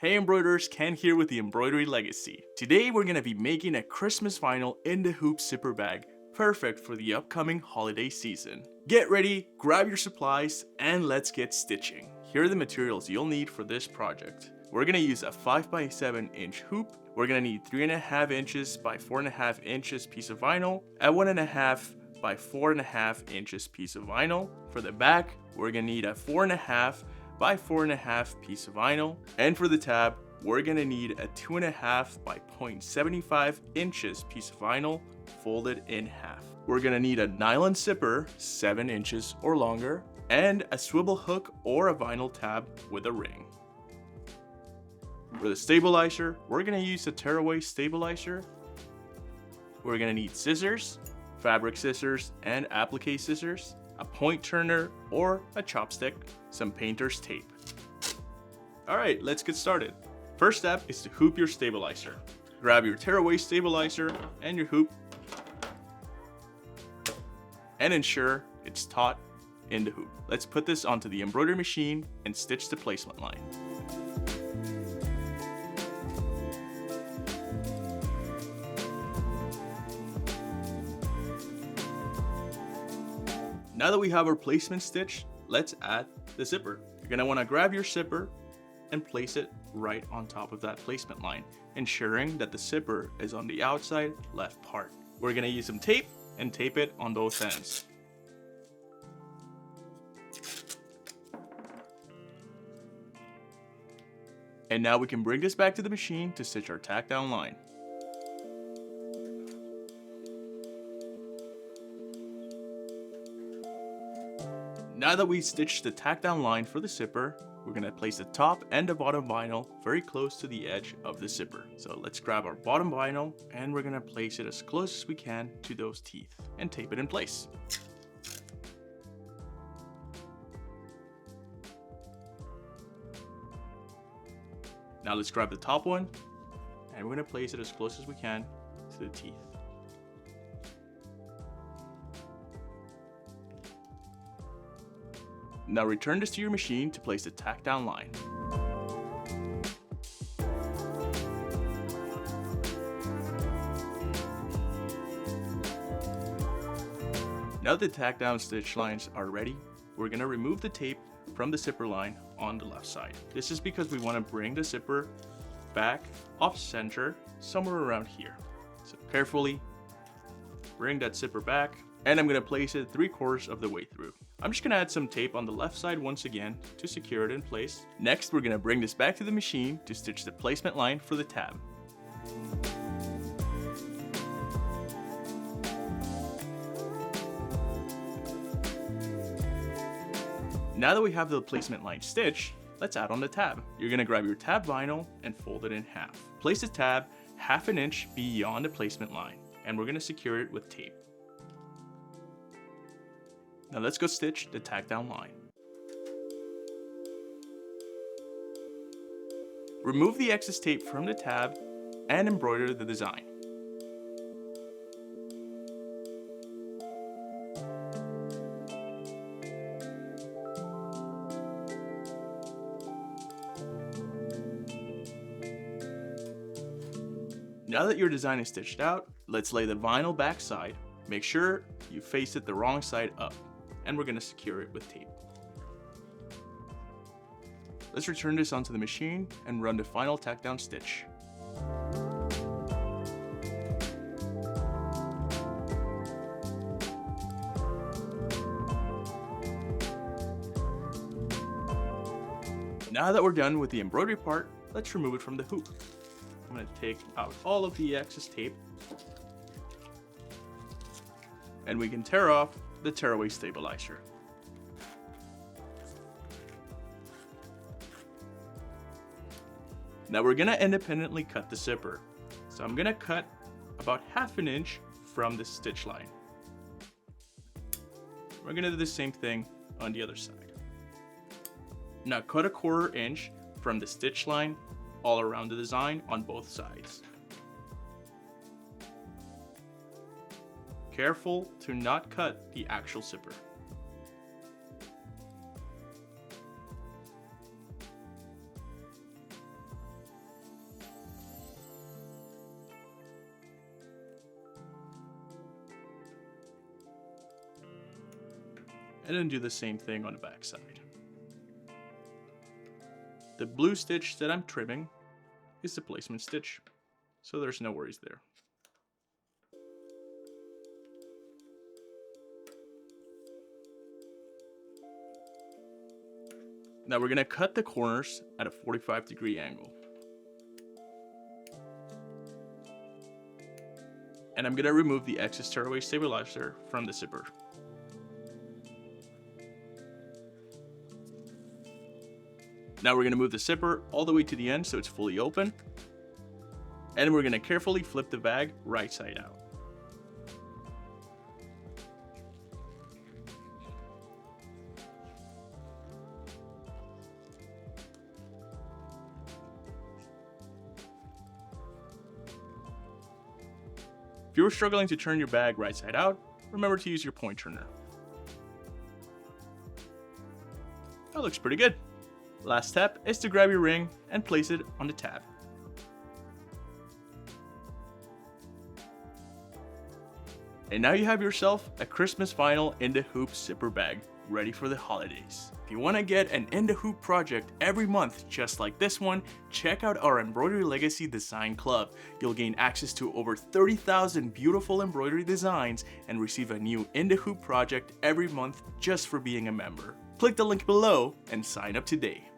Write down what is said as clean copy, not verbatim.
Hey embroiderers, Ken here with the Embroidery Legacy. Today we're going to be making a Christmas vinyl in the hoop zipper bag, perfect for the upcoming holiday season. Get ready, grab your supplies, and let's get stitching. Here are the materials you'll need for this project. We're going to use a 5x7 inch hoop. We're going to need 3.5 inches by 4.5 inches piece of vinyl, a 1.5 by 4.5 inches piece of vinyl. For the back, we're going to need a 4.5 by 4.5 piece of vinyl, and for the tab we're gonna need a 2.5 by 0.75 inches piece of vinyl folded in half. We're gonna need a nylon zipper 7 inches or longer, and a swivel hook or a vinyl tab with a ring. For the stabilizer, we're gonna use a tearaway stabilizer. We're gonna need scissors, fabric scissors and applique scissors, a point turner or a chopstick, some painter's tape. Alright, let's get started. First step is to hoop your stabilizer. Grab your tearaway stabilizer and your hoop and ensure it's taut in the hoop. Let's put this onto the embroidery machine and stitch the placement line. Now that we have our placement stitched, let's add the zipper. You're gonna wanna grab your zipper and place it right on top of that placement line, ensuring that the zipper is on the outside left part. We're gonna use some tape and tape it on both ends. And now we can bring this back to the machine to stitch our tack down line. Now that we stitched the tack down line for the zipper, we're going to place the top and the bottom vinyl very close to the edge of the zipper. So let's grab our bottom vinyl and we're going to place it as close as we can to those teeth and tape it in place. Now let's grab the top one and we're going to place it as close as we can to the teeth. Now return this to your machine to place the tack down line. Now that the tack down stitch lines are ready, we're going to remove the tape from the zipper line on the left side. This is because we want to bring the zipper back off center somewhere around here. So carefully bring that zipper back, and I'm going to place it 3/4 of the way through. I'm just going to add some tape on the left side once again to secure it in place. Next, we're going to bring this back to the machine to stitch the placement line for the tab. Now that we have the placement line stitched, let's add on the tab. You're going to grab your tab vinyl and fold it in half. Place the tab 1/2 inch beyond the placement line, and we're going to secure it with tape. Now let's go stitch the tack down line. Remove the excess tape from the tab and embroider the design. Now that your design is stitched out, let's lay the vinyl backside. Make sure you face it the wrong side up, and we're going to secure it with tape. Let's return this onto the machine and run the final tack down stitch. Now that we're done with the embroidery part, let's remove it from the hoop. I'm going to take out all of the excess tape, and we can tear off the tearaway stabilizer. Now we're gonna independently cut the zipper. So I'm gonna cut about 1/2 inch from the stitch line. We're gonna do the same thing on the other side. Now cut 1/4 inch from the stitch line all around the design on both sides. Careful to not cut the actual zipper. and then do the same thing on the back side. The blue stitch that I'm trimming is the placement stitch, so there's no worries there. Now we're going to cut the corners at a 45-degree angle. And I'm going to remove the excess tearaway stabilizer from the zipper. Now we're going to move the zipper all the way to the end so it's fully open. And we're going to carefully flip the bag right side out. If you're struggling to turn your bag right side out, remember to use your point turner. That looks pretty good. Last step is to grab your ring and place it on the tab. And now you have yourself a Christmas vinyl in the hoop zipper bag, ready for the holidays. If you want to get an in the hoop project every month just like this one, check out our Embroidery Legacy Design Club. You'll gain access to over 30,000 beautiful embroidery designs and receive a new in the hoop project every month just for being a member. Click the link below and sign up today.